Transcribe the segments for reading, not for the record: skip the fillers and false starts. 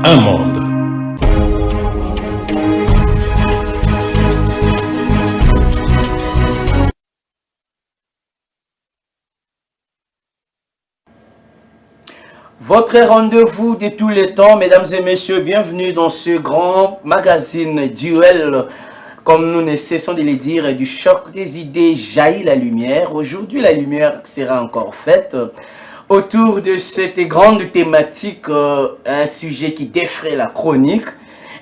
Un monde. Votre rendez-vous de tous les temps, mesdames et messieurs, bienvenue dans ce grand magazine Duel. Comme nous ne cessons de le dire, du choc des idées jaillit la lumière. Aujourd'hui, la lumière sera encore faite autour de cette grande thématique, un sujet qui défraie la chronique.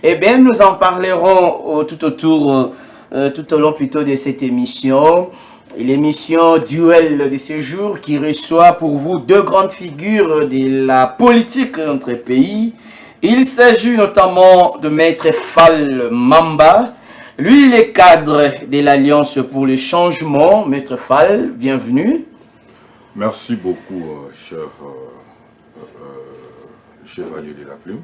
Eh bien, nous en parlerons tout au long plutôt de cette émission. L'émission Duel de ce jour qui reçoit pour vous deux grandes figures de la politique de notre pays. Il s'agit notamment de Maître Fall Mamba. Lui, il est cadre de l'Alliance pour le changement. Maître Fall, bienvenue. Merci beaucoup, chevalier de la plume.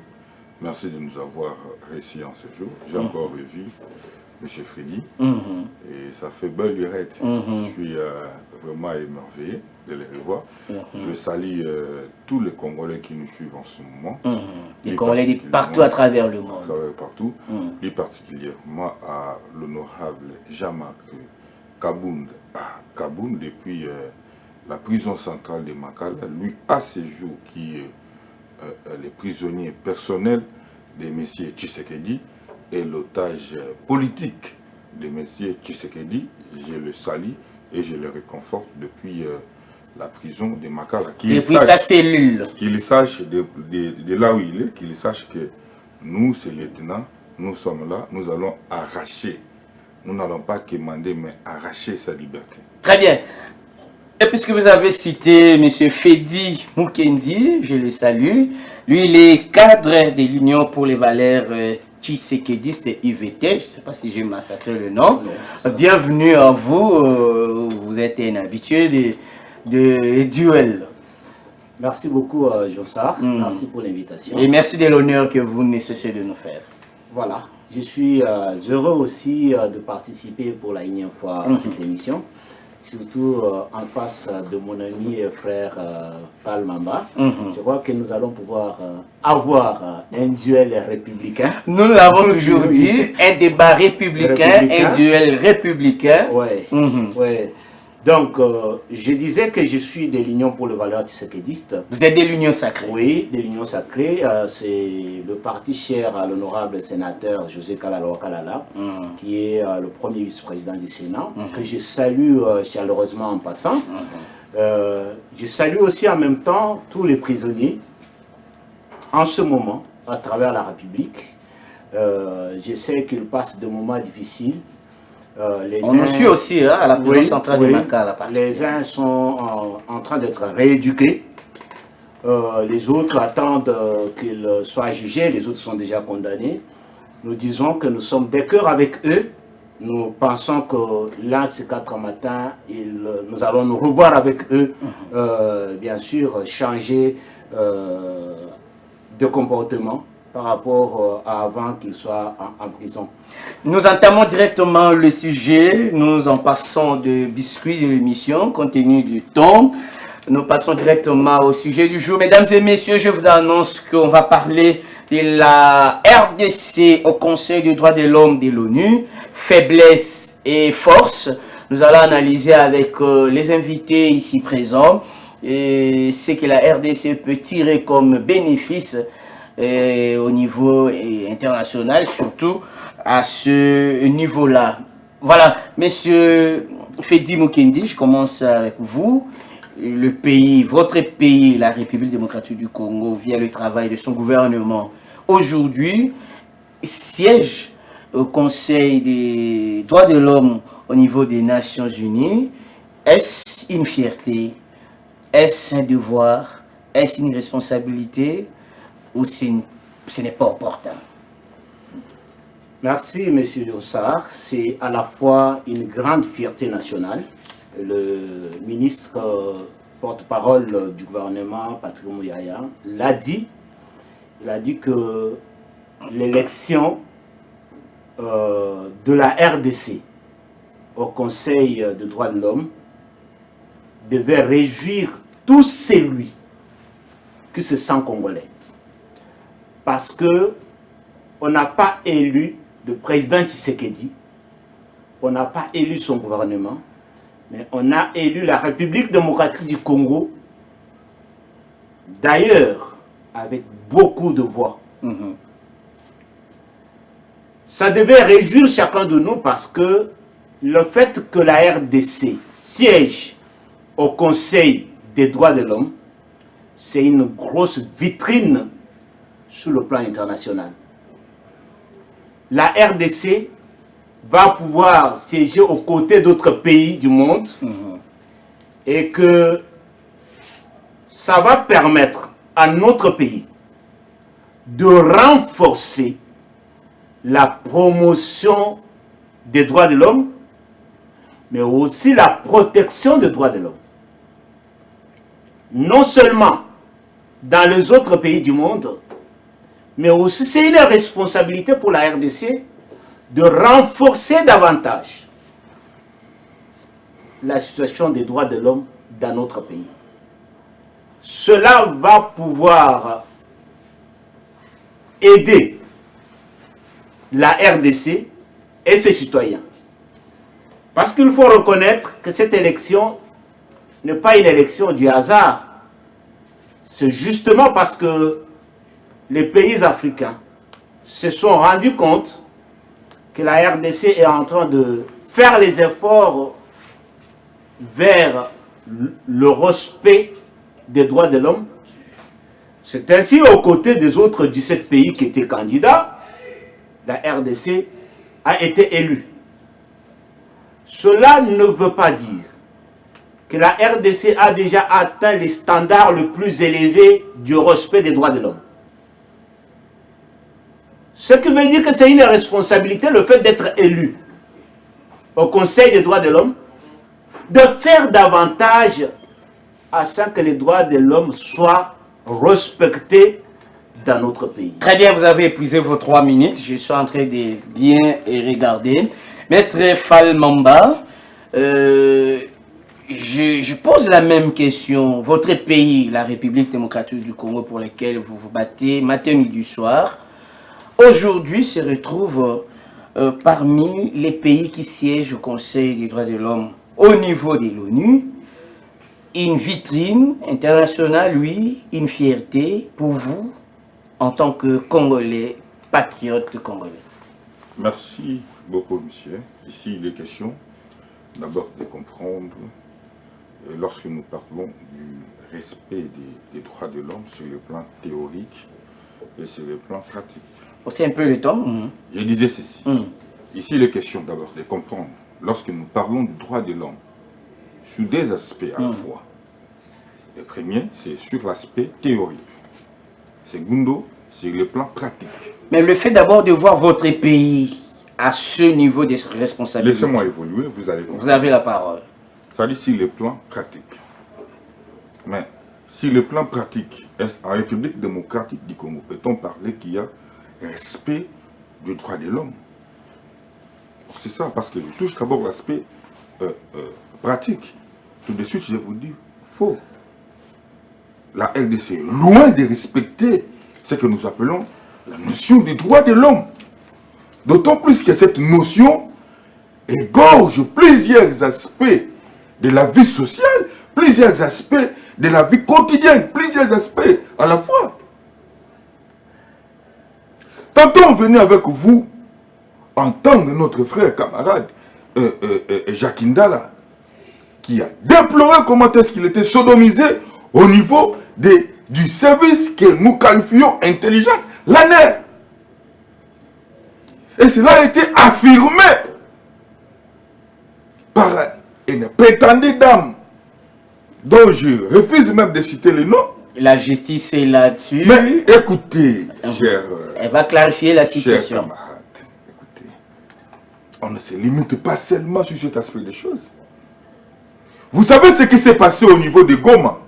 Merci de nous avoir reçus en ce jour. J'ai encore revu M. Freddy et ça fait belle lurette. Je suis vraiment émerveillé de les revoir. Je salue tous les Congolais qui nous suivent en ce moment. Les Congolais de partout à travers le monde. Partout, et particulièrement à l'honorable Jean-Marc Kabound à Kabound depuis la prison centrale de Makala. Lui, à ce jour, qui est les prisonniers personnels de M. Tshisekedi et l'otage politique de M. Tshisekedi. Je le salue et je le réconforte depuis la prison de Makala. Depuis sa cellule. Qu'il sache de là où il est, qu'il sache que nous, ces lieutenants, nous sommes là, nous allons arracher. Nous n'allons pas commander, mais arracher sa liberté. Très bien. Et puisque vous avez cité M. Fedi Mukendi, je le salue. Lui, il est cadre de l'Union pour les valeurs tshisekedistes et UVT. Je ne sais pas si j'ai massacré le nom. Bienvenue à vous. Vous êtes un habitué de Duel. Merci beaucoup, Jossard. Merci pour l'invitation. Et merci de l'honneur que vous ne cessez de nous faire. Voilà. Je suis heureux aussi de participer pour la énième fois à cette émission. Surtout en face de mon ami et frère Fall Mamba. Je crois que nous allons pouvoir avoir un duel républicain. Nous l'avons toujours dit, un débat républicain, un duel républicain. Ouais. Donc, je disais que je suis de l'Union pour les valeurs tshisekédistes. Vous êtes de l'Union sacrée? Oui, de l'Union sacrée. C'est le parti cher à l'honorable sénateur José Kalala Kalala, qui est le premier vice-président du Sénat, que je salue chaleureusement en passant. Je salue aussi en même temps tous les prisonniers en ce moment à travers la République. Je sais qu'ils passent de moments difficiles. On nous suit aussi à la prison centrale de Makala. Les uns sont en train d'être rééduqués. Les autres attendent qu'ils soient jugés. Les autres sont déjà condamnés. Nous disons que nous sommes de cœur avec eux. Nous pensons que l'un de ces 4 matins, nous allons nous revoir avec eux. Bien sûr, changer de comportement par rapport à avant qu'ils soient en prison. Nous entamons directement le sujet, nous en passons de biscuits de l'émission, compte tenu du temps. Nous passons directement au sujet du jour. Mesdames et messieurs, je vous annonce qu'on va parler de la RDC au Conseil des droits de l'homme de l'ONU, faiblesse et force. Nous allons analyser avec les invités ici présents et ce que la RDC peut tirer comme bénéfice au niveau international, surtout à ce niveau-là. Voilà, monsieur Fedi Mukendi, je commence avec vous. Le pays, votre pays, la République démocratique du Congo, via le travail de son gouvernement, aujourd'hui, siège au Conseil des droits de l'homme au niveau des Nations Unies. Est-ce une fierté? Est-ce un devoir? Est-ce une responsabilité? Ou ce n'est pas opportun? Merci, M. Jossard. C'est à la fois une grande fierté nationale. Le ministre porte-parole du gouvernement, Patrick Muyaya, l'a dit. Il a dit que l'élection de la RDC au Conseil des droits de l'homme devait réjouir tout celui qui se sent congolais. parce que on n'a pas élu le président Tshisekedi, on n'a pas élu son gouvernement, mais on a élu la République démocratique du Congo, d'ailleurs avec beaucoup de voix. Ça devait réjouir chacun de nous parce que le fait que la RDC siège au Conseil des droits de l'homme, c'est une grosse vitrine sur le plan international. La RDC va pouvoir siéger aux côtés d'autres pays du monde et que ça va permettre à notre pays de renforcer la promotion des droits de l'homme, mais aussi la protection des droits de l'homme. Non seulement dans les autres pays du monde, mais aussi c'est une responsabilité pour la RDC de renforcer davantage la situation des droits de l'homme dans notre pays. Cela va pouvoir aider la RDC et ses citoyens. Parce qu'il faut reconnaître que cette élection n'est pas une élection du hasard. C'est justement parce que les pays africains se sont rendus compte que la RDC est en train de faire les efforts vers le respect des droits de l'homme. C'est ainsi, aux côtés des autres 17 pays qui étaient candidats, la RDC a été élue. Cela ne veut pas dire que la RDC a déjà atteint les standards les plus élevés du respect des droits de l'homme. Ce qui veut dire que c'est une responsabilité, le fait d'être élu au Conseil des droits de l'homme, de faire davantage afin que les droits de l'homme soient respectés dans notre pays. Très bien, vous avez épuisé vos 3 minutes. Je suis en train de bien regarder. Maître Falmamba, je pose la même question. Votre pays, la République démocratique du Congo, pour lequel vous vous battez matin, midi, soir, aujourd'hui se retrouve parmi les pays qui siègent au Conseil des droits de l'homme au niveau de l'ONU. Une vitrine internationale, oui, une fierté pour vous en tant que Congolais, patriote congolais. Merci beaucoup, monsieur. Ici, il est question d'abord de comprendre, lorsque nous parlons du respect des droits de l'homme sur le plan théorique et sur le plan pratique. C'est un peu le temps. Je disais ceci. Ici, il est question d'abord de comprendre, lorsque nous parlons du droit de l'homme, sur des aspects à la fois. Le premier, c'est sur l'aspect théorique. Segundo, sur le plan pratique. Mais le fait d'abord de voir votre pays à ce niveau de responsabilité. Laissez-moi évoluer, vous allez comprendre. Vous avez la parole. Ça dit sur le plan pratique. Mais sur le plan pratique, en République démocratique du Congo, peut-on parler qu'il y a respect du droit de l'homme? C'est ça, parce que je touche d'abord l'aspect pratique. Tout de suite, je vous dis faux. La RDC est loin de respecter ce que nous appelons la notion des droits de l'homme. D'autant plus que cette notion égorge plusieurs aspects de la vie sociale, plusieurs aspects de la vie quotidienne, plusieurs aspects à la fois. Tantôt on venait avec vous entendre notre frère camarade Jacques Ndala, qui a déploré comment est-ce qu'il était sodomisé au niveau du service que nous qualifions intelligent, l'ANER. Et cela a été affirmé par une prétendue dame dont je refuse même de citer le nom. La justice est là-dessus. Mais écoutez, elle va clarifier la situation. Chers camarades, écoutez, on ne se limite pas seulement sur cet aspect des choses. Vous savez ce qui s'est passé au niveau de Goma,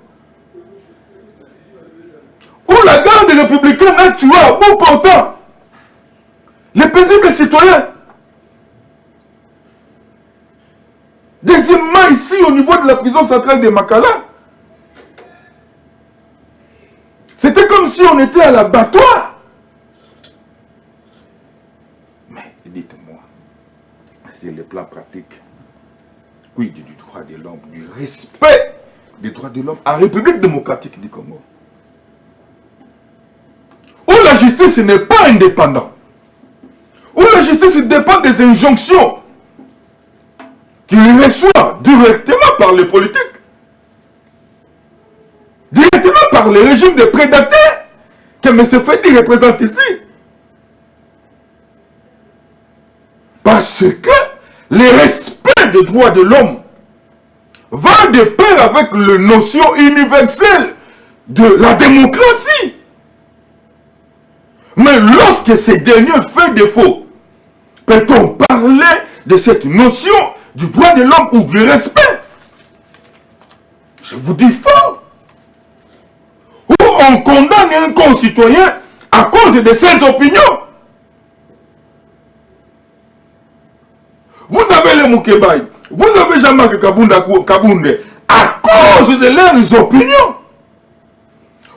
où la garde républicaine a tué à bout portant les paisibles citoyens. Deuxièmement, ici, au niveau de la prison centrale de Makala, c'était comme si on était à l'abattoir. plan pratique, quid du droit de l'homme, du respect des droits de l'homme en République démocratique du Congo, où la justice n'est pas indépendante, où la justice dépend des injonctions qu'il reçoit directement par les politiques, directement par le régime des prédateurs que M. Fedi représente ici. Parce que le respect des droits de l'homme va de pair avec la notion universelle de la démocratie. Mais lorsque ces derniers fait défaut, peut-on parler de cette notion du droit de l'homme ou du respect? Je vous dis fort. Où on condamne un concitoyen à cause de ses opinions. Vous avez les Moukébaï, vous avez Jean-Marc Kabounde à cause de leurs opinions.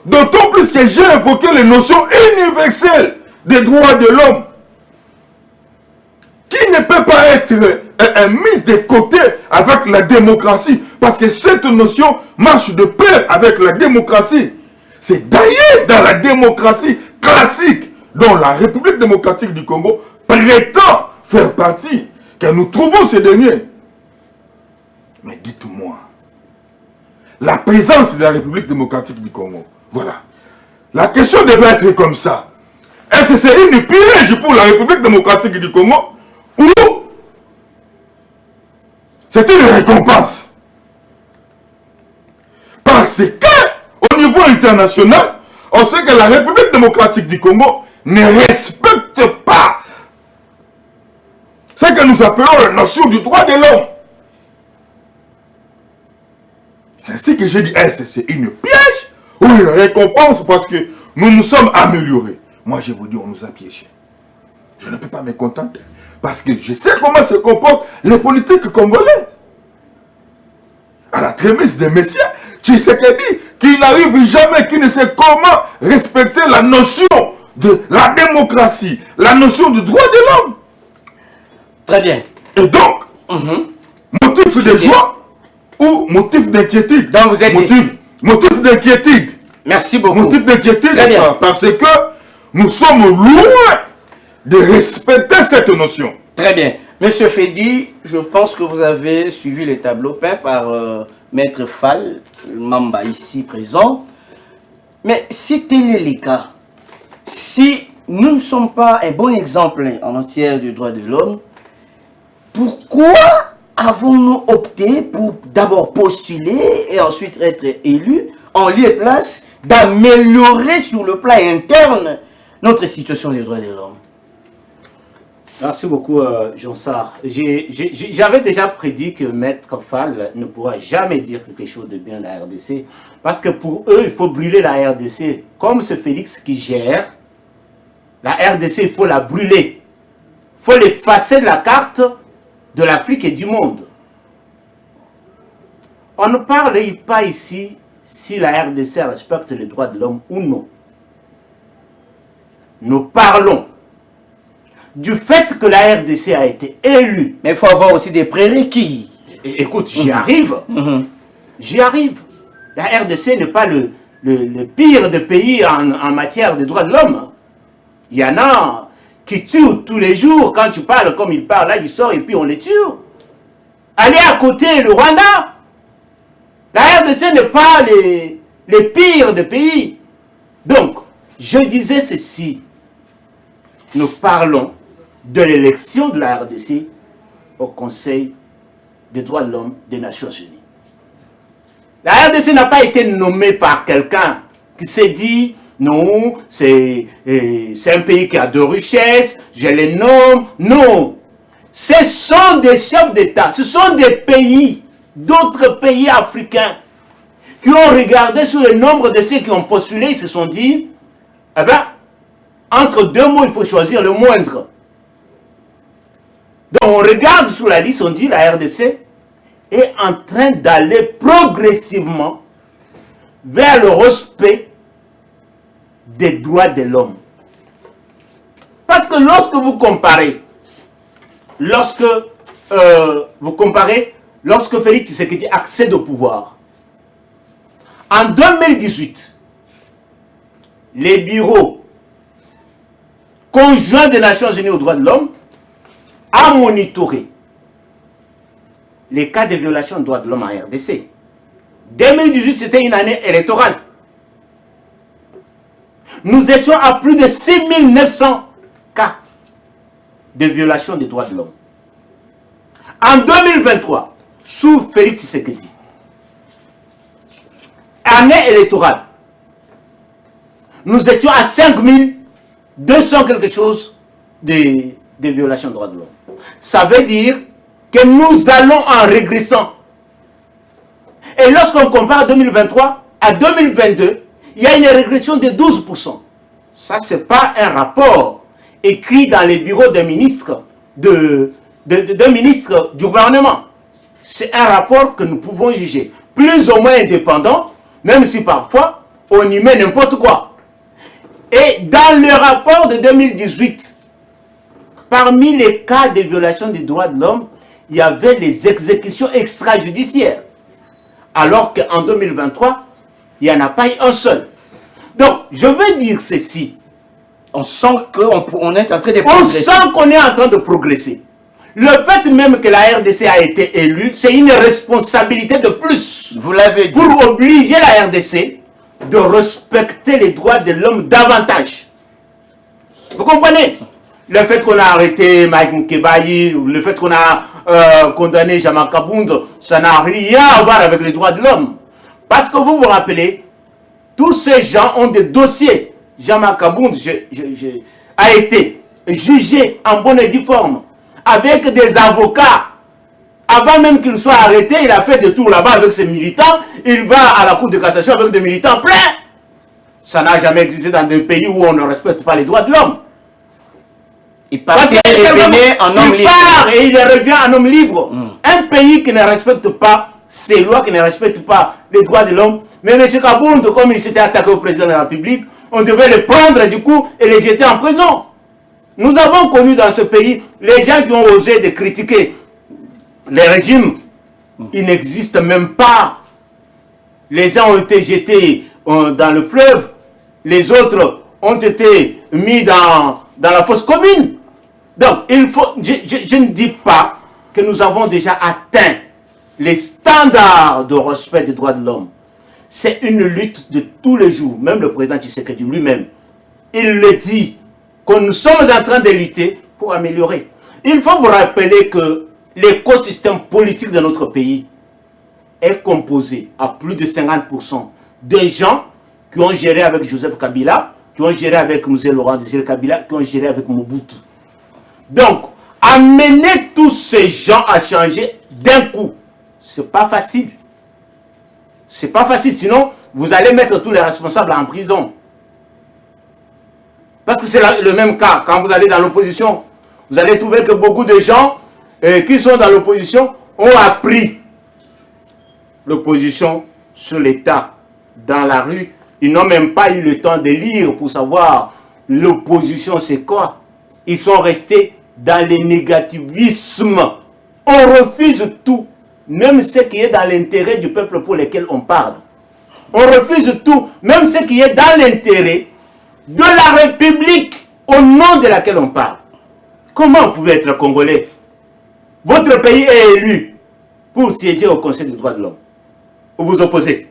D'autant plus que j'ai évoqué les notions universelles des droits de l'homme qui ne peut pas être mise de côté avec la démocratie, parce que cette notion marche de pair avec la démocratie. C'est d'ailleurs dans la démocratie classique dont la République démocratique du Congo prétend faire partie que nous trouvons ces derniers. Mais dites-moi, la présence de la République démocratique du Congo, voilà. La question devait être comme ça. Est-ce que c'est une piège pour la République démocratique du Congo ou c'est une récompense? Parce que au niveau international, on sait que la République démocratique du Congo ne respecte pas ce que nous appelons la notion du droit de l'homme. C'est ce que j'ai dit. Est-ce que c'est une piège ou une récompense parce que nous nous sommes améliorés? Moi, je vous dis, on nous a piégés. Je ne peux pas me contenter. Parce que je sais comment se comportent les politiques congolais. À la trémisse des messieurs, Tshisekedi, qui n'arrive jamais, qui ne sait comment respecter la notion de la démocratie, la notion du droit de l'homme. Très bien. Et donc, motif de joie ou motif d'inquiétude? Donc vous êtes motif d'inquiétude. Merci beaucoup. Motif d'inquiétude parce que nous sommes loin de respecter cette notion. Très bien. Monsieur Fedi, je pense que vous avez suivi les tableaux peints par Maître Fall, Mamba ici présent. Mais si tel est le cas, si nous ne sommes pas un bon exemple en matière du droit de l'homme, pourquoi avons-nous opté pour d'abord postuler et ensuite être élus en lieu et place d'améliorer sur le plan interne notre situation des droits de l'homme? Merci beaucoup, Jean Sarr. J'avais déjà prédit que Maître Fall ne pourra jamais dire quelque chose de bien de la RDC, parce que pour eux, il faut brûler la RDC. Comme c'est Félix qui gère, la RDC, il faut la brûler. Il faut l'effacer de la carte de l'Afrique et du monde. On ne parle pas ici si la RDC respecte les droits de l'homme ou non. Nous parlons du fait que la RDC a été élue. Mais il faut avoir aussi des prérequis. Écoute, j'y arrive. J'y arrive. La RDC n'est pas le pire des pays en matière de droits de l'homme. Il y en a qui tuent tous les jours. Quand tu parles comme il parle, là, il sort et puis on les tue. Allez à côté, le Rwanda. La RDC n'est pas les pires des pays. Donc, je disais ceci. Nous parlons de l'élection de la RDC au Conseil des droits de l'homme des Nations Unies. La RDC n'a pas été nommée par quelqu'un qui s'est dit non, c'est un pays qui a de richesses, je les nomme. Non, ce sont des chefs d'État, ce sont des pays, d'autres pays africains qui ont regardé sur le nombre de ceux qui ont postulé, ils se sont dit, eh bien, entre deux mots, il faut choisir le moindre. Donc on regarde sur la liste, on dit la RDC est en train d'aller progressivement vers le respect des droits de l'homme. Parce que lorsque vous comparez, lorsque vous comparez, lorsque Félix Tshisekedi accède au pouvoir, en 2018, les bureaux conjoints des Nations Unies aux droits de l'homme a monitoré les cas de violation des droits de l'homme en RDC. 2018, c'était une année électorale. Nous étions à plus de 6900 cas de violation des droits de l'homme. En 2023, sous Félix Tshisekedi, année électorale, nous étions à 5200 quelque chose de violations des droits de l'homme. Ça veut dire que nous allons en régressant. Et lorsqu'on compare 2023 à 2022, il y a une régression de 12%. Ça, ce n'est pas un rapport écrit dans les bureaux des ministres, d'un ministre du gouvernement. C'est un rapport que nous pouvons juger plus ou moins indépendant, même si parfois on y met n'importe quoi. Et dans le rapport de 2018, parmi les cas de violation des droits de l'homme, il y avait les exécutions extrajudiciaires. Alors qu'en 2023, il n'y en a pas eu un seul. Donc, je veux dire ceci. On sent qu'on est en train de progresser. On sent qu'on est en train de progresser. Le fait même que la RDC a été élue, c'est une responsabilité de plus. Vous l'avez dit. Pour obliger la RDC de respecter les droits de l'homme davantage. Vous comprenez? Le fait qu'on a arrêté Mike Mkebayi, le fait qu'on a condamné Jama Kabound, ça n'a rien à voir avec les droits de l'homme. Parce que vous vous rappelez, tous ces gens ont des dossiers. Jama Kabound a été jugé en bonne et due forme avec des avocats. Avant même qu'il soit arrêté, il a fait des tours là-bas avec ses militants. Il va à la Cour de cassation avec des militants pleins. Ça n'a jamais existé dans des pays où on ne respecte pas les droits de l'homme. Il partait et revenait en homme libre. Il part et il revient en homme libre. Un pays qui ne respecte pas ces lois, qui ne respecte pas les droits de l'homme. Mais M. Kabound, comme il s'était attaqué au président de la République, on devait le prendre du coup et le jeter en prison. Nous avons connu dans ce pays les gens qui ont osé de critiquer les régimes. Ils n'existent même pas. Les gens ont été jetés dans le fleuve. Les autres ont été mis dans la fosse commune. Donc, je ne dis pas que nous avons déjà atteint les standards de respect des droits de l'homme. C'est une lutte de tous les jours. Même le président Tshisekedi lui-même, il le dit, que nous sommes en train de lutter pour améliorer. Il faut vous rappeler que l'écosystème politique de notre pays est composé à plus de 50% de gens qui ont géré avec Joseph Kabila, qui ont géré avec M. Laurent Désiré Kabila, qui ont géré avec Mobutu. Donc, amener tous ces gens à changer d'un coup, c'est pas facile. C'est pas facile, sinon vous allez mettre tous les responsables en prison. Parce que c'est le même cas. Quand vous allez dans l'opposition, vous allez trouver que beaucoup de gens qui sont dans l'opposition ont appris l'opposition sur l'État dans la rue. Ils n'ont même pas eu le temps de lire pour savoir l'opposition c'est quoi. Ils sont restés dans le négativisme. On refuse tout, même ce qui est dans l'intérêt du peuple pour lequel on parle. On refuse tout, même ce qui est dans l'intérêt de la République au nom de laquelle on parle. Comment vous pouvez être Congolais? Votre pays est élu pour siéger au Conseil des droits de l'homme. Vous vous opposez.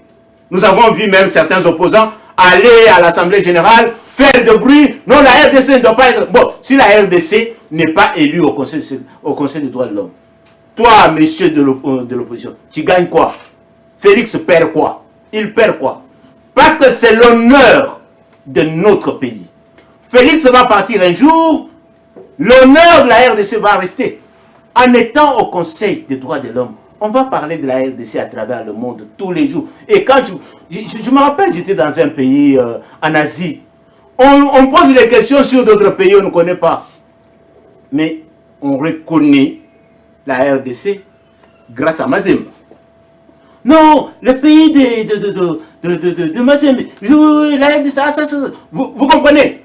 Nous avons vu même certains opposants aller à l'Assemblée générale, faire de bruit. Non, la RDC ne doit pas être... Bon, si la RDC n'est pas élue au Conseil des droits de l'homme, toi, monsieur de l'opposition, tu gagnes quoi? Félix perd quoi? Il perd quoi? Parce que c'est l'honneur de notre pays. Félix va partir un jour, l'honneur de la RDC va rester. En étant au Conseil des droits de l'homme, on va parler de la RDC à travers le monde tous les jours. Et quand je me rappelle, j'étais dans un pays en Asie. On pose des questions sur d'autres pays, on ne connaît pas. Mais on reconnaît la RDC grâce à Mazembe. Non, le pays de Mazembe, la RDC, ça. Vous comprenez?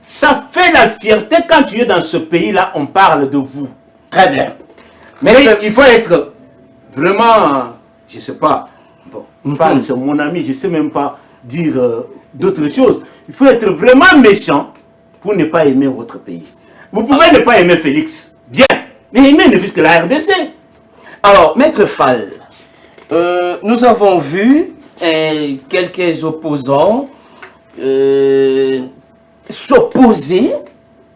Ça fait la fierté quand tu es dans ce pays-là, on parle de vous. Très bien. Mais il faut être vraiment, je ne sais pas, bon, Fall, c'est mon ami, je ne sais même pas dire d'autres choses. Il faut être vraiment méchant pour ne pas aimer votre pays. Vous pouvez ne pas aimer Félix, bien, mais aimer ne fût que la RDC. Alors, Maître Fall, nous avons vu quelques opposants s'opposer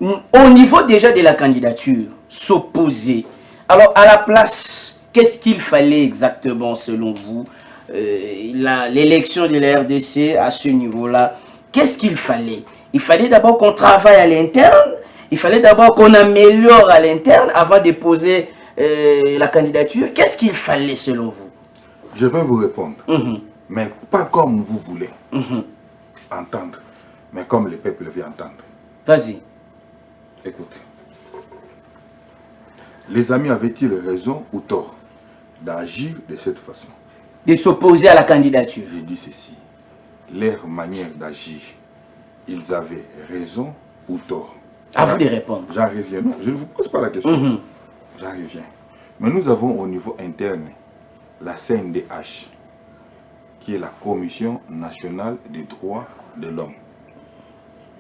au niveau déjà de la candidature, s'opposer. Alors, à la place, qu'est-ce qu'il fallait exactement selon vous, l'élection de la RDC à ce niveau-là, qu'est-ce qu'il fallait? Il fallait d'abord qu'on travaille à l'interne, il fallait d'abord qu'on améliore à l'interne avant de poser la candidature. Qu'est-ce qu'il fallait selon vous? Je vais vous répondre, mais pas comme vous voulez entendre, mais comme le peuple veut entendre. Vas-y. Écoutez. Les amis avaient-ils raison ou tort d'agir de cette façon? De s'opposer à la candidature. J'ai dit ceci. Leur manière d'agir, ils avaient raison ou tort? À vous de répondre. J'en reviens. Non, je ne vous pose pas la question. J'en reviens. Mais nous avons au niveau interne la CNDH, qui est la Commission nationale des droits de l'homme,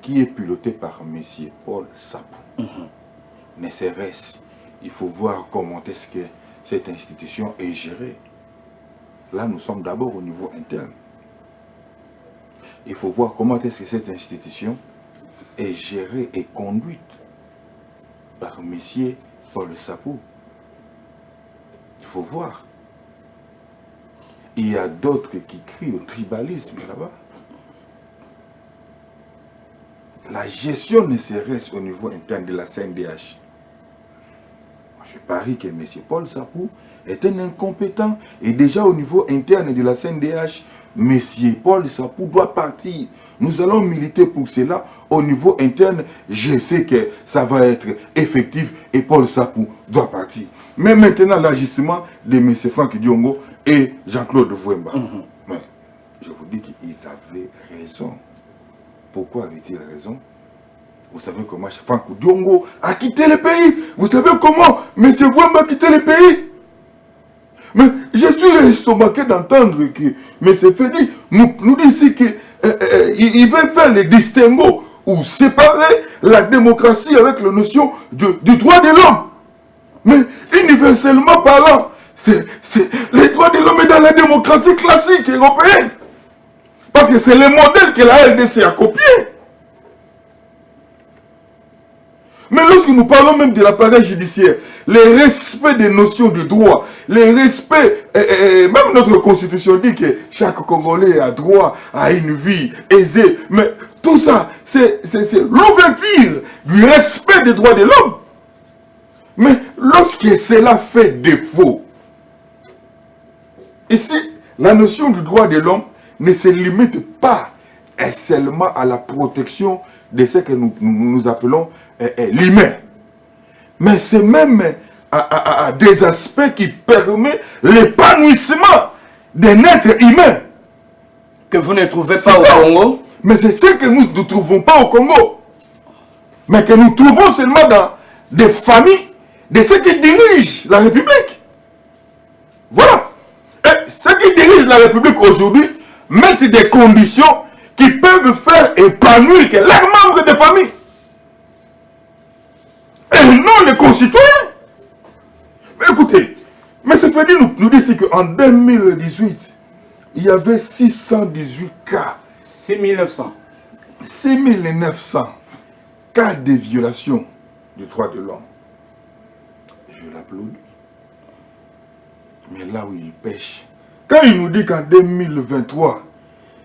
qui est pilotée par M. Paul Sapou. Ne serait-ce, il faut voir comment est-ce que cette institution est gérée. Là, nous sommes d'abord au niveau interne. Il faut voir comment est-ce que cette institution est gérée et conduite par M. Paul Sapou. Il faut voir. Il y a d'autres qui crient au tribalisme là-bas. La gestion ne serait-ce au niveau interne de la CNDH. Je parie que M. Paul Sapou est un incompétent. Et déjà au niveau interne de la CNDH, M. Paul Sapou doit partir. Nous allons militer pour cela au niveau interne. Je sais que ça va être effectif et Paul Sapou doit partir. Mais maintenant, l'agissement de M. Franck Diongo et Jean-Claude Vouemba. Mais je vous dis qu'ils avaient raison. Pourquoi avait-il raison? Vous savez comment Franck Diongo a quitté le pays? Vous savez comment M. Vouemba a quitté le pays? Mais je suis estomaqué d'entendre que M. Fedi nous dit ici qu'il veut faire le distinguo ou séparer la démocratie avec la notion du droit de l'homme. Mais universellement parlant, c'est les droits de l'homme dans la démocratie classique européenne. Parce que c'est le modèle que la RDC a copié. Mais lorsque nous parlons même de l'appareil judiciaire, le respect des notions de droit, le respect, même notre constitution dit que chaque Congolais a droit à une vie aisée. Mais tout ça, c'est l'ouverture du respect des droits de l'homme. Mais lorsque cela fait défaut, ici, la notion du droit de l'homme ne se limite pas seulement à la protection de ce que nous appelons l'humain. Mais c'est même à des aspects qui permettent l'épanouissement d'un être humain. Que vous ne trouvez pas au Congo? Mais c'est ce que nous ne trouvons pas au Congo. Mais que nous trouvons seulement dans des familles de ceux qui dirigent la République. Voilà. Et ceux qui dirigent la République aujourd'hui mettent des conditions qui peuvent faire épanouir que leurs membres de famille. Et non les concitoyens. Mais écoutez, M. Fedi nous dit ici qu'en 2018, il y avait 618 cas. 6900. 6900 cas de violation des droits de l'homme. Je l'applaudis. Mais là où il pêche, quand il nous dit qu'en 2023,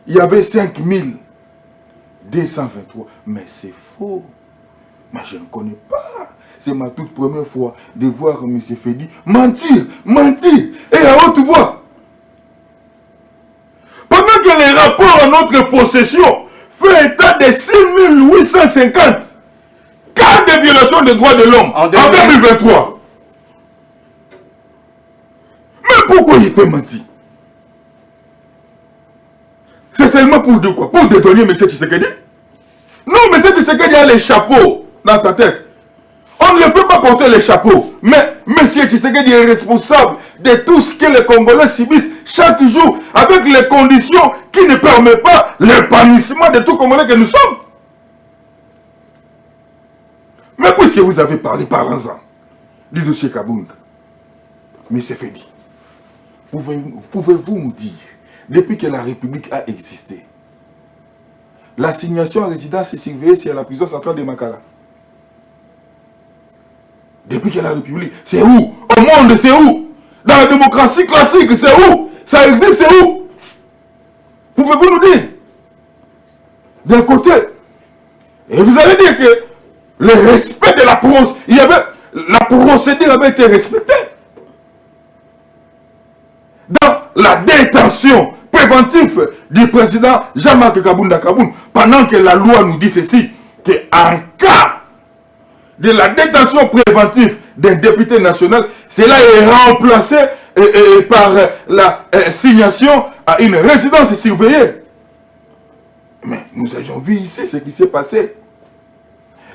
il y avait 5223, mais c'est faux. Moi, je ne connais pas. C'est ma toute première fois de voir M. Fedi mentir, et à haute voix. Pendant que les rapports en notre possession font état de 6850 cas de violation des droits de l'homme en 2023. Mais pourquoi il peut mentir? C'est seulement pour dire quoi? Pour détonner M. Tshisekedi? Non, M. Tshisekedi a les chapeaux dans sa tête. On On ne le fait pas porter les chapeaux. Mais M. Tshisekedi est responsable de tout ce que les Congolais subissent chaque jour avec les conditions qui ne permettent pas l'épanouissement de tout Congolais que nous sommes. Mais puisque vous avez parlé, parlons-en du dossier Kabound. Mais c'est fait dit. Pouvez-vous nous dire, depuis que la République a existé, l'assignation à résidence est surveillée sur la prison centrale de Makala? Depuis que la République, c'est où? Au monde, c'est où? Dans la démocratie classique, c'est où? Ça existe, c'est où? Pouvez-vous nous dire? D'un côté, et vous allez dire que le respect de la procédure avait été respectée. Dans la détention préventive du président Jean-Marc Kabounda Kaboun, pendant que la loi nous dit ceci, qu'en cas de la détention préventive d'un député national, cela est remplacé par la signation à une résidence surveillée. Mais nous avions vu ici ce qui s'est passé.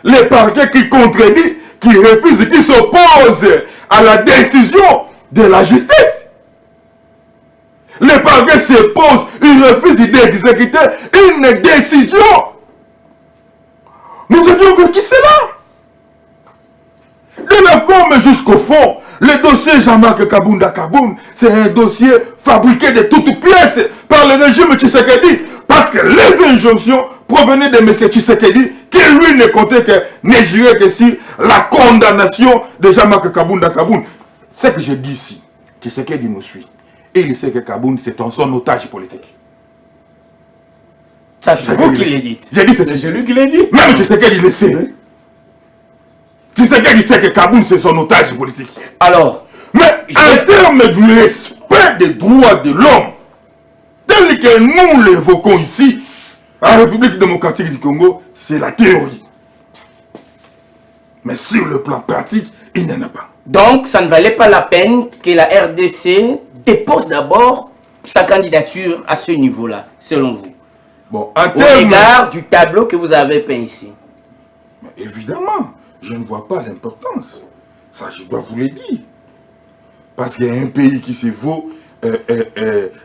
Les parquets qui contredisent, qui refusent, qui s'opposent à la décision de la justice. Les parquets s'opposent, ils refusent d'exécuter une décision. Nous avions vécu cela. De la forme jusqu'au fond, le dossier Jean-Marc Kabounda Kaboun, c'est un dossier fabriqué de toutes pièces par le régime Tshisekedi, parce que les injonctions provenaient de M. Tshisekedi, qui lui ne comptait que, ne jurait que sur la condamnation de Jean-Marc Kabounda Kaboun. Ce que je dis ici, Tshisekedi nous suit. Et il sait que Kaboun, c'est son otage politique. Ça, c'est vous qui l'avez dit. J'ai dit c'est lui qui l'a dit. Même Tshisekedi le sait. Tshisekedi sait que Kaboun, c'est son otage politique. Alors, mais en termes du respect des droits de l'homme, tel que nous l'évoquons ici, en République démocratique du Congo, c'est la théorie. Mais sur le plan pratique, il n'y en a pas. Donc, ça ne valait pas la peine que la RDC dépose d'abord sa candidature à ce niveau-là, selon vous. Bon, au regard du tableau que vous avez peint ici. Mais évidemment, je ne vois pas l'importance. Ça, je dois vous le dire. Parce qu'il y a un pays qui se vaut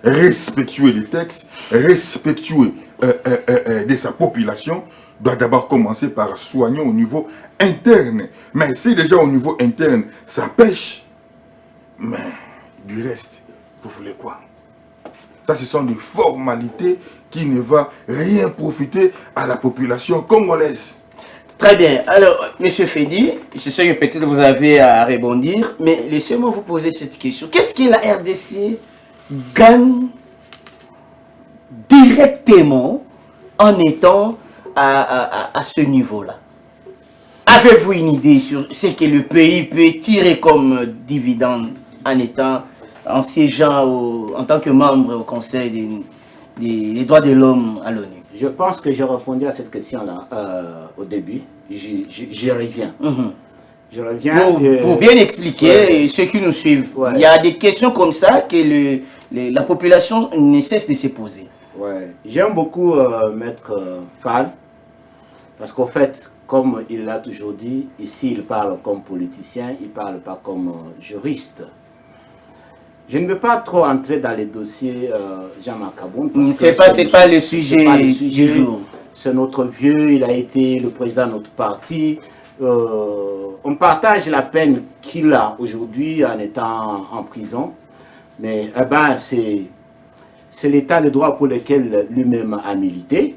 respectueux des textes, respectueux de sa population, doit d'abord commencer par soigner au niveau interne. Mais si déjà au niveau interne, ça pêche, mais du reste, vous voulez quoi? Ça, ce sont des formalités qui ne vont rien profiter à la population congolaise. Très bien. Alors, M. Fedi, je sais que peut-être vous avez à rebondir, mais laissez-moi vous poser cette question. Qu'est-ce que la RDC gagne directement en étant à ce niveau-là? Avez-vous une idée sur ce que le pays peut tirer comme dividende en siégeant en tant que membre au Conseil des droits de l'homme à l'ONU? Je pense que j'ai répondu à cette question-là au début. J'y reviens. Je reviens. Pour bien expliquer ceux qui nous suivent, il y a des questions comme ça que la population ne cesse de se poser. Ouais. J'aime beaucoup Maître Fall, parce qu'en fait, comme il l'a toujours dit, ici il parle comme politicien, il ne parle pas comme juriste. Je ne veux pas trop entrer dans les dossiers Jean-Marc Kaboun. C'est pas le sujet du jour. C'est notre vieux, il a été le président de notre parti. On partage la peine qu'il a aujourd'hui en étant en prison. Mais c'est l'état de droit pour lequel lui-même a milité,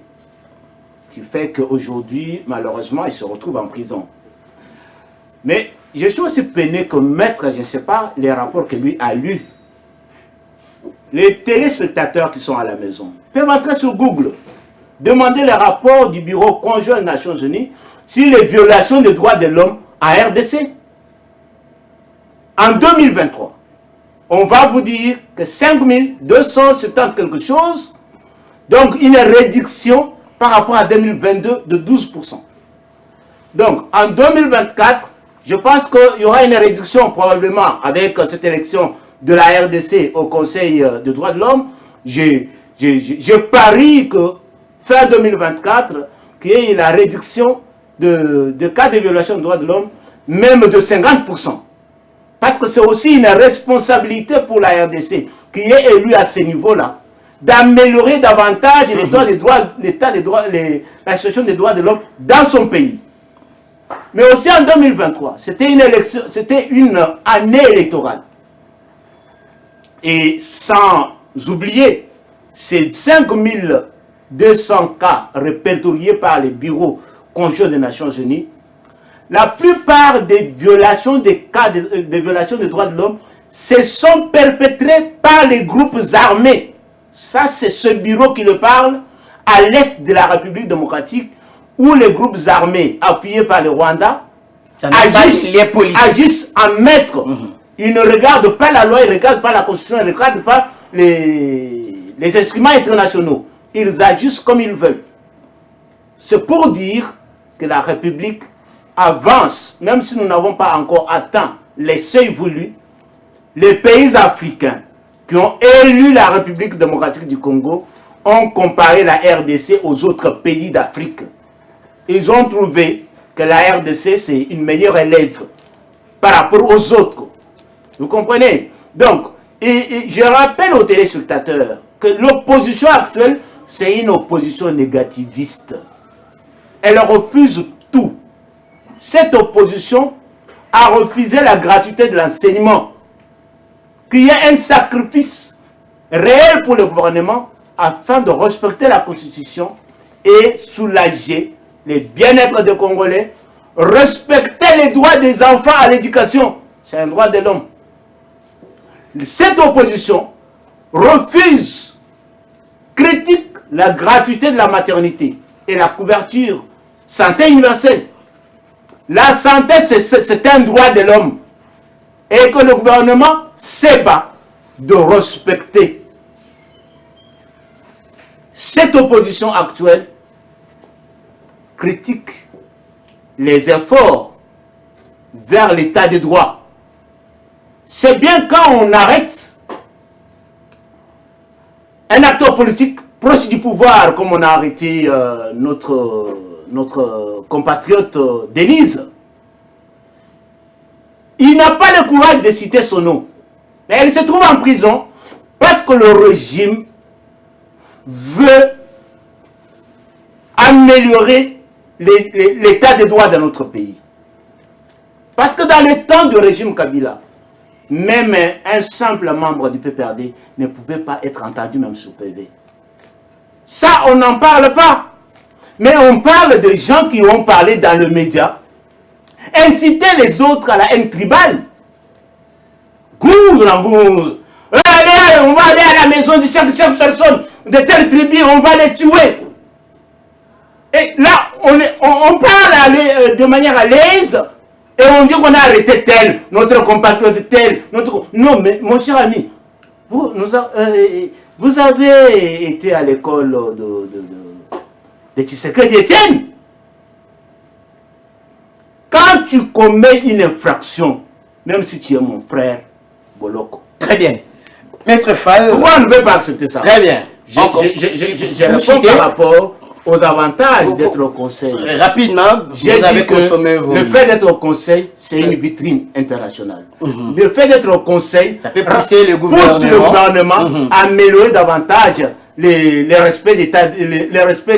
qui fait qu'aujourd'hui, malheureusement, il se retrouve en prison. Mais je suis aussi peiné que maître, je ne sais pas, les rapports que lui a lus. Les téléspectateurs qui sont à la maison peuvent entrer sur Google, demander les rapports du Bureau conjoint des Nations Unies sur les violations des droits de l'homme à RDC. En 2023, on va vous dire que 5270 quelque chose, donc une réduction par rapport à 2022 de 12%. Donc en 2024, je pense qu'il y aura une réduction probablement avec cette élection de la RDC au Conseil des droits de l'homme. Je parie que fin 2024, qu'il y ait la réduction de cas de violation des droits de l'homme même de 50%. Parce que c'est aussi une responsabilité pour la RDC, qui est élue à ce niveau-là, d'améliorer davantage la situation des droits de l'homme dans son pays. Mais aussi en 2023, c'était une année électorale. Et sans oublier ces 5200 cas répertoriés par les bureaux conjoints des Nations Unies, la plupart des violations des violations des droits de l'homme se sont perpétrées par les groupes armés. Ça, c'est ce bureau qui le parle à l'est de la République démocratique, où les groupes armés appuyés par le Rwanda agissent en maître. Ils ne regardent pas la loi, ils ne regardent pas la Constitution, ils ne regardent pas les instruments internationaux. Ils agissent comme ils veulent. C'est pour dire que la République avance, même si nous n'avons pas encore atteint les seuils voulus. Les pays africains qui ont élu la République démocratique du Congo ont comparé la RDC aux autres pays d'Afrique. Ils ont trouvé que la RDC, c'est une meilleure élève par rapport aux autres. Vous comprenez? Donc, je rappelle aux téléspectateurs que l'opposition actuelle, c'est une opposition négativiste. Elle refuse tout. Cette opposition a refusé la gratuité de l'enseignement, qu'il y ait un sacrifice réel pour le gouvernement afin de respecter la Constitution et soulager le bien-être des Congolais, respecter les droits des enfants à l'éducation. C'est un droit de l'homme. Cette opposition refuse, critique la gratuité de la maternité et la couverture santé universelle. La santé, c'est un droit de l'homme. Et que le gouvernement s'ébat de respecter. Cette opposition actuelle critique les efforts vers l'état de droit. C'est bien quand on arrête un acteur politique proche du pouvoir, comme on a arrêté notre compatriote Denise. Il n'a pas le courage de citer son nom. Mais elle se trouve en prison parce que le régime veut améliorer l'état de droit dans notre pays. Parce que dans le temps du régime Kabila, même un simple membre du PPRD ne pouvait pas être entendu même sous PV. Ça, on n'en parle pas. Mais on parle de gens qui ont parlé dans le média, inciter les autres à la haine tribale. Gouze la gouze. Allez, on va aller à la maison de chaque personne de telle tribu, on va les tuer. Et là, on parle de manière à l'aise et on dit qu'on a arrêté tel, notre compatriote tel, notre... Non, mais mon cher ami, vous avez été à l'école de Tshisekedi Etienne. Quand tu commets une infraction, même si tu es mon frère, Boloko. Très bien. Maître Fall. Pourquoi on ne veut pas accepter ça? Très bien. Je réponds par rapport aux avantages d'être au conseil. Rapidement, vous avez consommé vos... Le fait d'être au conseil, c'est une vitrine internationale. Le fait d'être au conseil, ça peut pousser le gouvernement à améliorer davantage le respect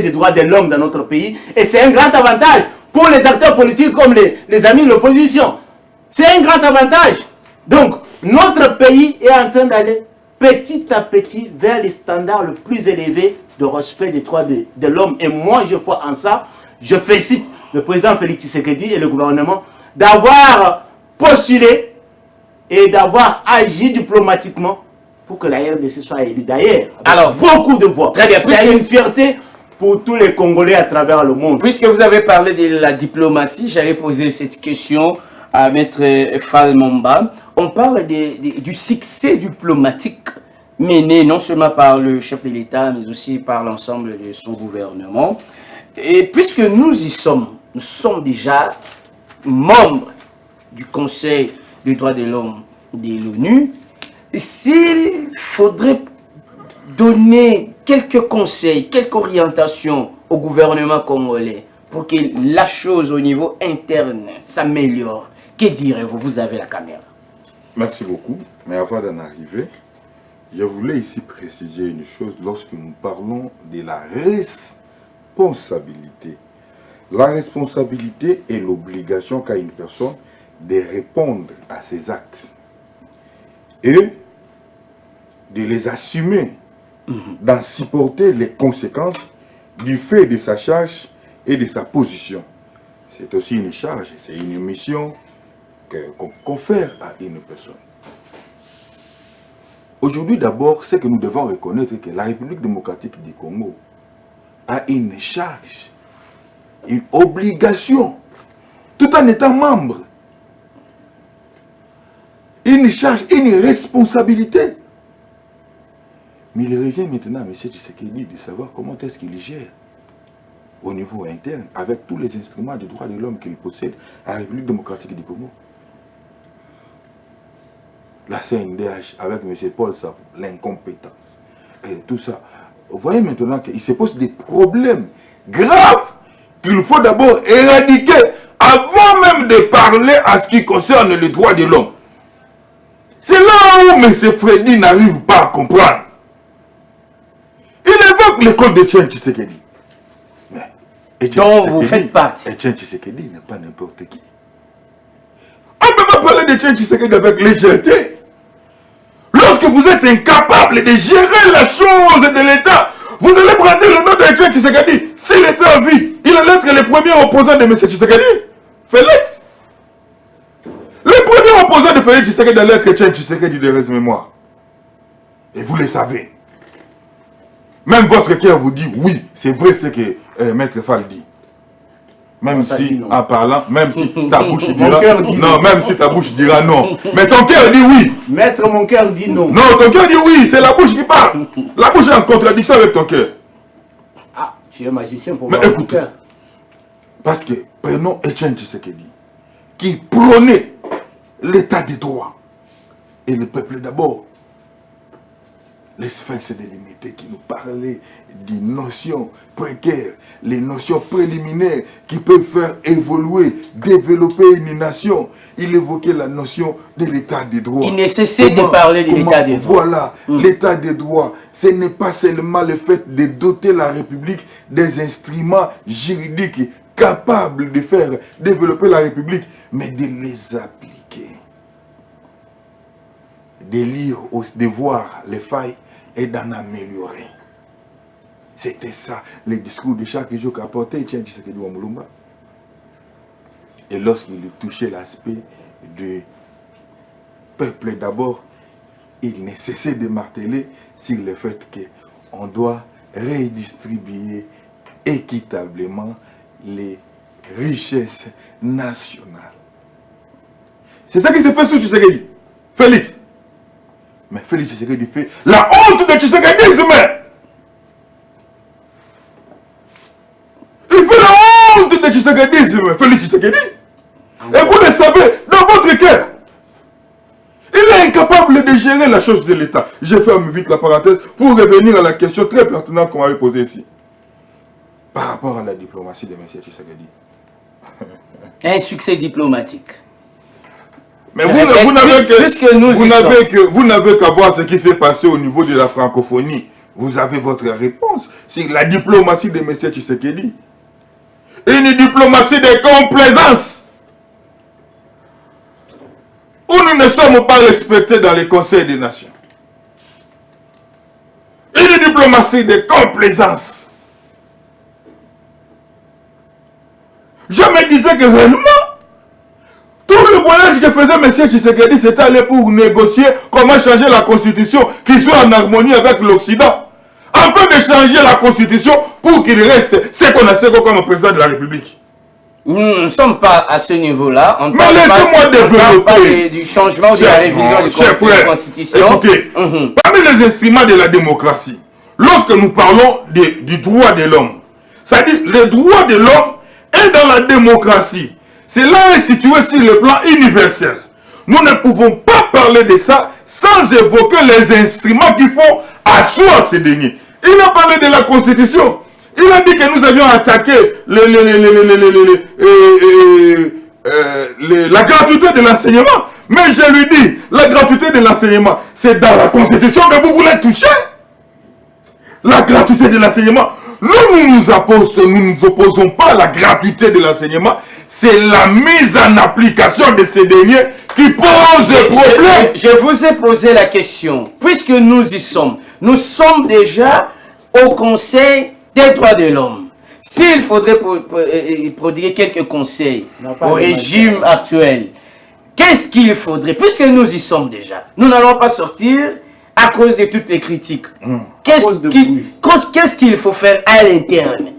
des droits de l'homme dans notre pays. Et c'est un grand avantage pour les acteurs politiques comme les amis de l'opposition. C'est un grand avantage. Donc, notre pays est en train d'aller petit à petit vers les standards les plus élevés de respect des droits de l'homme. Et moi, je crois en ça. Je félicite le président Félix Tshisekedi et le gouvernement d'avoir postulé et d'avoir agi diplomatiquement pour que la RDC soit élue. D'ailleurs, alors beaucoup de voix. Très bien. C'est une fierté pour tous les Congolais à travers le monde. Puisque vous avez parlé de la diplomatie, j'allais poser cette question à Maître Fall Momba. On parle du succès diplomatique mené non seulement par le chef de l'État, mais aussi par l'ensemble de son gouvernement. Et puisque nous y sommes, nous sommes déjà membres du Conseil des droits de l'homme de l'ONU, s'il faudrait donner quelques conseils, quelques orientations au gouvernement congolais pour que la chose au niveau interne s'améliore, Que direz-vous? Vous avez la caméra. Merci beaucoup. Mais avant d'en arriver, je voulais ici préciser une chose lorsque nous parlons de la responsabilité. La responsabilité est l'obligation qu'a une personne de répondre à ses actes et de les assumer, d'en supporter les conséquences du fait de sa charge et de sa position. C'est aussi une charge, c'est une mission qu'on confère à une personne. Aujourd'hui, d'abord, c'est que nous devons reconnaître que la République démocratique du Congo a une charge, une obligation, tout en étant membre. Une charge, une responsabilité. Mais il revient maintenant à M. Tshisekedi de savoir comment est-ce qu'il gère au niveau interne avec tous les instruments des droits de l'homme qu'il possède à la République démocratique du Congo. La CNDH avec M. Paul Sarr, l'incompétence et tout ça. Vous voyez maintenant qu'il se pose des problèmes graves qu'il faut d'abord éradiquer avant même de parler à ce qui concerne les droits de l'homme. C'est là où M. Freddy n'arrive pas à comprendre. Il évoque le code de Etienne Tshisekedi. Donc vous faites partie. Etienne Tshisekedi n'est pas n'importe qui. On ne peut pas parler d'Etienne Tshisekedi avec légèreté. Lorsque vous êtes incapable de gérer la chose de l'État, vous allez prendre le nom d'Etienne Tshisekedi. S'il était en vie, il allait être le premier opposant de M. Tshisekedi. Félix. Le premier opposant de Félix Tshisekedi allait être Etienne Tshisekedi de reste mémoire. Et vous le savez. Même votre cœur vous dit oui, c'est vrai ce que Maître Fall dit. Même si, en parlant, même si ta bouche dira non, même si ta bouche dira non. Mais ton cœur dit oui. Maître, mon cœur dit non. Non, ton cœur dit oui, c'est la bouche qui parle. La bouche est en contradiction avec ton cœur. Ah, tu es magicien pour mais voir écoute, mon cœur. Parce que prenons Etienne Tshisekedi, qui prônait l'état des droits et le peuple d'abord. Les sphinx délimités qui nous parlaient des notions précaires, les notions préliminaires qui peuvent faire évoluer, développer une nation. Il évoquait la notion de l'état des droits. Il ne cessait de parler de l'état des droits. Voilà, l'état des droits, ce n'est pas seulement le fait de doter la République des instruments juridiques capables de faire développer la République, mais de les appliquer. De lire, de voir les failles et d'en améliorer. C'était ça, le discours de chaque jour qu'apportait Etienne Tshisekedi Wamulumba. Et lorsqu'il touchait l'aspect du peuple d'abord, il ne cessait de marteler sur le fait qu'on doit redistribuer équitablement les richesses nationales. C'est ça qui s'est fait sur Tshisekedi. Félix. Mais Félix Tshisekedi fait la honte de Tshisekedisme. Il fait la honte de Tshisekedisme, Félix Tshisekedi. Et vous le savez, dans votre cœur. Il est incapable de gérer la chose de l'État. Je ferme vite la parenthèse pour revenir à la question très pertinente qu'on m'avait posée ici. Par rapport à la diplomatie de M. Tshisekedi. Un succès diplomatique. Mais vous n'avez qu'à voir ce qui s'est passé au niveau de la francophonie. Vous avez votre réponse sur la diplomatie de M. Tshisekedi. Une diplomatie de complaisance. Où nous ne sommes pas respectés dans les conseils des nations. Une diplomatie de complaisance. Je me disais que réellement, tout le voyage que faisait M. Tshisekedi, c'était aller pour négocier comment changer la constitution qui soit en harmonie avec l'Occident. Afin de changer la constitution pour qu'il reste ce qu'on a fait comme président de la République. Nous ne sommes pas à ce niveau-là. Mais laissez-moi développer. Du changement ou de la révision de la constitution. Écoutez, parmi les instruments de la démocratie, lorsque nous parlons du droit de l'homme, c'est-à-dire le droit de l'homme est dans la démocratie. Cela est situé sur le plan universel. Nous ne pouvons pas parler de ça sans évoquer les instruments qui font asseoir ces derniers. Il a parlé de la Constitution. Il a dit que nous avions attaqué la gratuité de l'enseignement. Mais je lui dis, la gratuité de l'enseignement, c'est dans la Constitution que vous voulez toucher. La gratuité de l'enseignement. Nous ne nous opposons pas à la gratuité de l'enseignement. C'est la mise en application de ces derniers qui pose problème. Je vous ai posé la question. Puisque nous y sommes, nous sommes déjà au Conseil des droits de l'homme. S'il faudrait prodiguer quelques conseils au régime actuel, qu'est-ce qu'il faudrait? Puisque nous y sommes déjà, nous n'allons pas sortir à cause de toutes les critiques. Qu'est-ce qu'il faut faire à l'interne?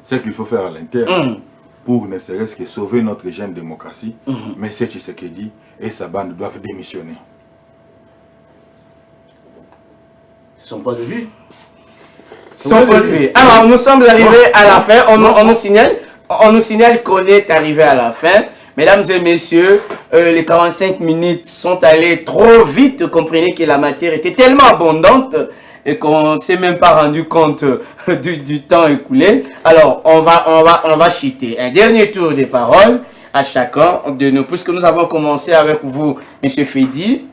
Ce qu'il faut faire à l'interne, pour ne serait-ce que sauver notre jeune démocratie, M. Tshisekedi et sa bande doivent démissionner. C'est son point de vue. Son point de vue. Alors, nous sommes arrivés à la fin. On nous signale qu'on est arrivé à la fin. Mesdames et messieurs, les 45 minutes sont allées trop vite. Comprenez que la matière était tellement abondante et qu'on ne s'est même pas rendu compte du temps écoulé. Alors, on va chuter. Un dernier tour de parole à chacun de nous. Puisque nous avons commencé avec vous, M. Fedi.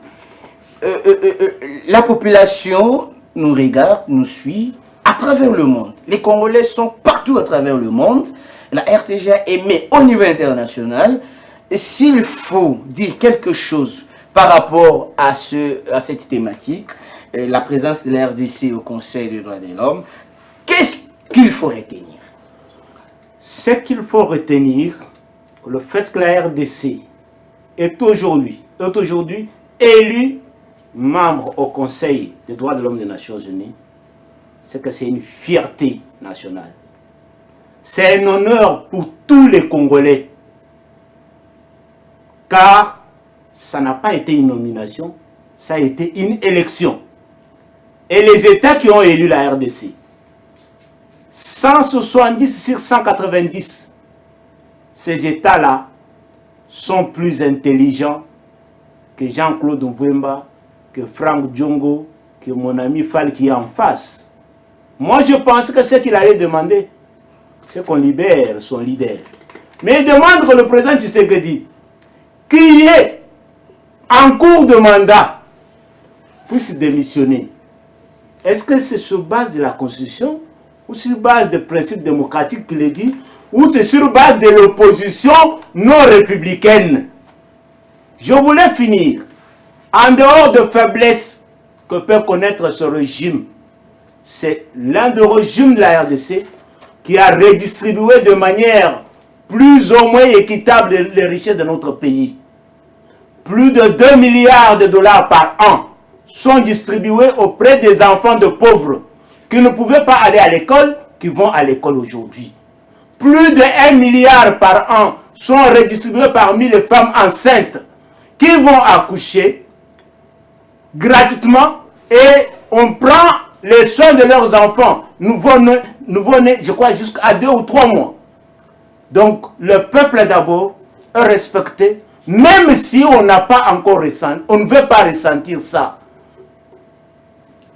La population nous regarde, nous suit à travers le monde. Les Congolais sont partout à travers le monde. La RTGA émet au niveau international. Et s'il faut dire quelque chose par rapport à cette thématique, la présence de la RDC au Conseil des droits de l'homme, qu'est-ce qu'il faut retenir? Ce qu'il faut retenir, le fait que la RDC est aujourd'hui élue membre au Conseil des droits de l'homme des Nations Unies, c'est que c'est une fierté nationale. C'est un honneur pour tous les Congolais. Car ça n'a pas été une nomination, ça a été une élection. Et les États qui ont élu la RDC, 170 sur 190, ces États-là sont plus intelligents que Jean-Claude Mvemba, que Franck Djongo, que mon ami Fall qui est en face. Moi, je pense que ce qu'il allait demander, c'est qu'on libère son leader. Mais il demande que le président Tshisekedi, qui est en cours de mandat, puisse démissionner. Est-ce que c'est sur base de la Constitution ou sur base des principes démocratiques qu'il est dit, ou c'est sur base de l'opposition non républicaine? Je voulais finir. En dehors de faiblesse que peut connaître ce régime, c'est l'un des régimes de la RDC qui a redistribué de manière plus ou moins équitable les richesses de notre pays. Plus de 2 milliards de dollars par an sont distribués auprès des enfants de pauvres qui ne pouvaient pas aller à l'école, qui vont à l'école aujourd'hui. Plus de 1 milliard par an sont redistribués parmi les femmes enceintes qui vont accoucher gratuitement et on prend les soins de leurs enfants nouveau-nés, je crois, jusqu'à 2 ou 3 mois. Donc, le peuple d'abord est respecté, même si on n'a pas encore ressenti, on ne veut pas ressentir ça.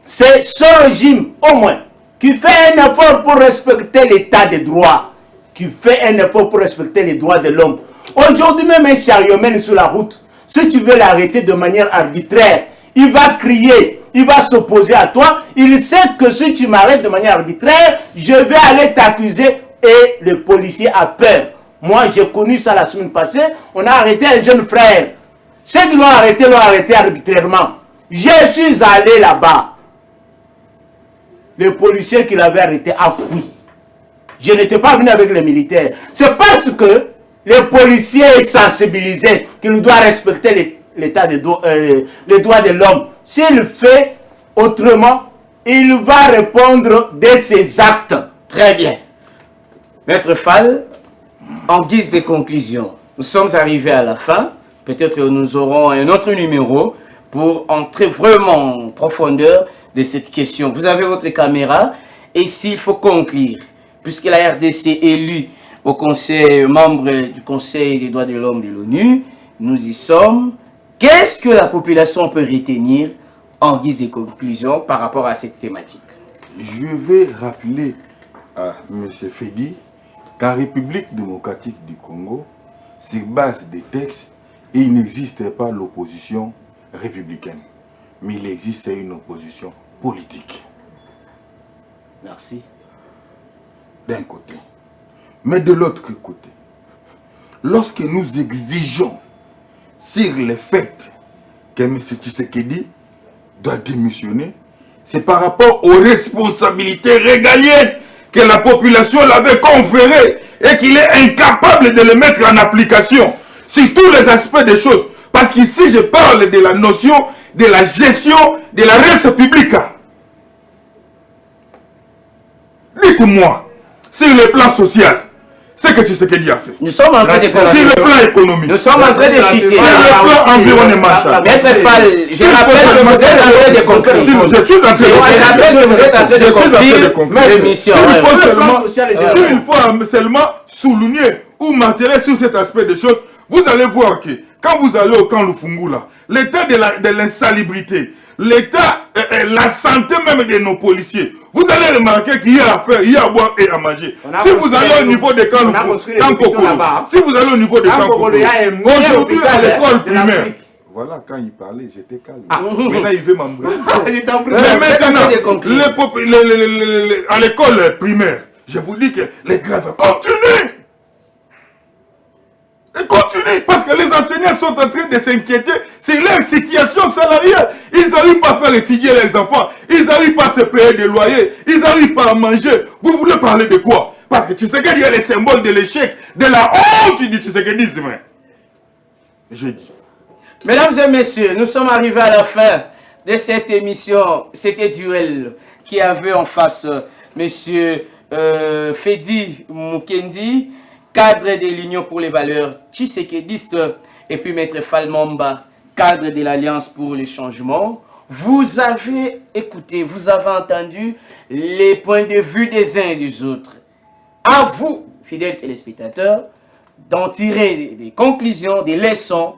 C'est ce régime, au moins, qui fait un effort pour respecter l'état de droit, qui fait un effort pour respecter les droits de l'homme. Aujourd'hui, même un chariot sur la route, si tu veux l'arrêter de manière arbitraire, il va crier, il va s'opposer à toi. Il sait que si tu m'arrêtes de manière arbitraire, je vais aller t'accuser et le policier a peur. Moi, j'ai connu ça la semaine passée. On a arrêté un jeune frère. Ceux qui l'ont arrêté arbitrairement. Je suis allé là-bas. Le policier qui l'avait arrêté a fui. Je n'étais pas venu avec les militaires. C'est parce que le policier est sensibilisé qu'il doit respecter l'état des les droits de l'homme. S'il fait autrement, il va répondre de ses actes. Très bien. Maître Fall, en guise de conclusion, nous sommes arrivés à la fin. Peut-être que nous aurons un autre numéro pour entrer vraiment en profondeur de cette question. Vous avez votre caméra et s'il faut conclure, puisque la RDC est élue au conseil, membre du Conseil des droits de l'homme de l'ONU, nous y sommes. Qu'est-ce que la population peut retenir en guise de conclusion par rapport à cette thématique? Je vais rappeler à M. Fedi qu'en République démocratique du Congo, sur base des textes, il n'existait pas l'opposition républicaine, mais il existait une opposition politique. Merci. D'un côté. Mais de l'autre côté, lorsque nous exigeons sur le fait que M. Tshisekedi doit démissionner, c'est par rapport aux responsabilités régaliennes que la population l'avait conférées et qu'il est incapable de les mettre en application sur tous les aspects des choses. Parce qu'ici, je parle de la notion de la gestion de la res publica. Dites-moi, sur le plan social, ce que Tshisekedi a fait. Nous sommes en train de Sur le plan économique. Nous sommes en train de chuter. Sur le plan environnemental. Maître Fall, je rappelle que vous êtes en train de conclure. Je suis en train de Je rappelle que vous êtes en train de conclure l'émission. Il faut seulement souligner ou m'attirer sur cet aspect des choses. Vous allez voir que quand vous allez au camp Lufungula, l'état de l'insalubrité, l'état, la santé même de nos policiers, vous allez remarquer qu'il y a à faire, il y a à boire et à manger. Si vous allez au niveau des camps Lufungula, si vous allez au niveau des camps Lufungula, aujourd'hui à l'école primaire, voilà, quand il parlait, j'étais calme. Maintenant, il veut m'embrasser. Mais maintenant, à l'école primaire, je vous dis que les grèves continuent. Et continuent, parce que les enseignants sont en train de s'inquiéter sur leur situation salariale. Ils n'arrivent pas à faire étudier les enfants. Ils n'arrivent pas à se payer des loyers. Ils n'arrivent pas à manger. Vous voulez parler de quoi? Parce que Tshisekedi est le symbole de l'échec, de la honte du tshisekedisme. J'ai dit. Mesdames et messieurs, nous sommes arrivés à la fin de cette émission. C'était Duel qui avait en face monsieur Fedi Mukendi, cadre de l'Union pour les valeurs tshisekedistes, et puis Maître Falmamba, cadre de l'Alliance pour le changement. Vous avez écouté, vous avez entendu les points de vue des uns et des autres. À vous, fidèles téléspectateurs, d'en tirer des conclusions, des leçons.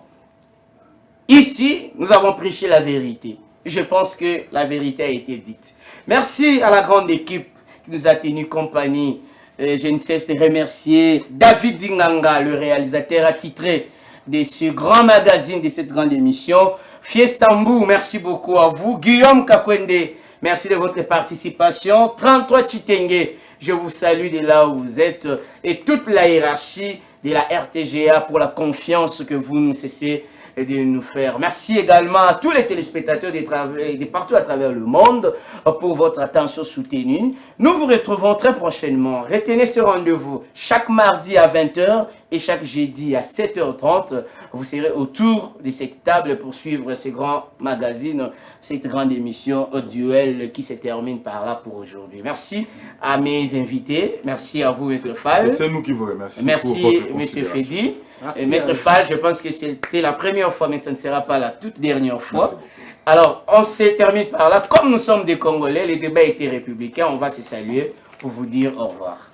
Ici, nous avons prêché la vérité. Je pense que la vérité a été dite. Merci à la grande équipe qui nous a tenu compagnie. Je ne cesse de remercier David Dinganga, le réalisateur attitré de ce grand magazine, de cette grande émission. Fiestambou, merci beaucoup à vous. Guillaume Kakwende, merci de votre participation. 33 Chitenge, je vous salue de là où vous êtes. Et toute la hiérarchie de la RTGA pour la confiance que vous ne cessez de nous faire. Merci également à tous les téléspectateurs de partout à travers le monde pour votre attention soutenue. Nous vous retrouvons très prochainement. Retenez ce rendez-vous chaque mardi à 20 h et chaque jeudi à 7 h 30. Vous serez autour de cette table pour suivre ces grands magazines, cette grande émission au duel qui se termine par là pour aujourd'hui. Merci à mes invités. Merci à vous, M. Fall. C'est nous qui vous remercions. Merci, M. Fedi. Merci, Maître Fall, je pense que c'était la première fois, mais ça ne sera pas la toute dernière fois. Alors, on se termine par là. Comme nous sommes des Congolais, les débats étaient républicains. On va se saluer pour vous dire au revoir.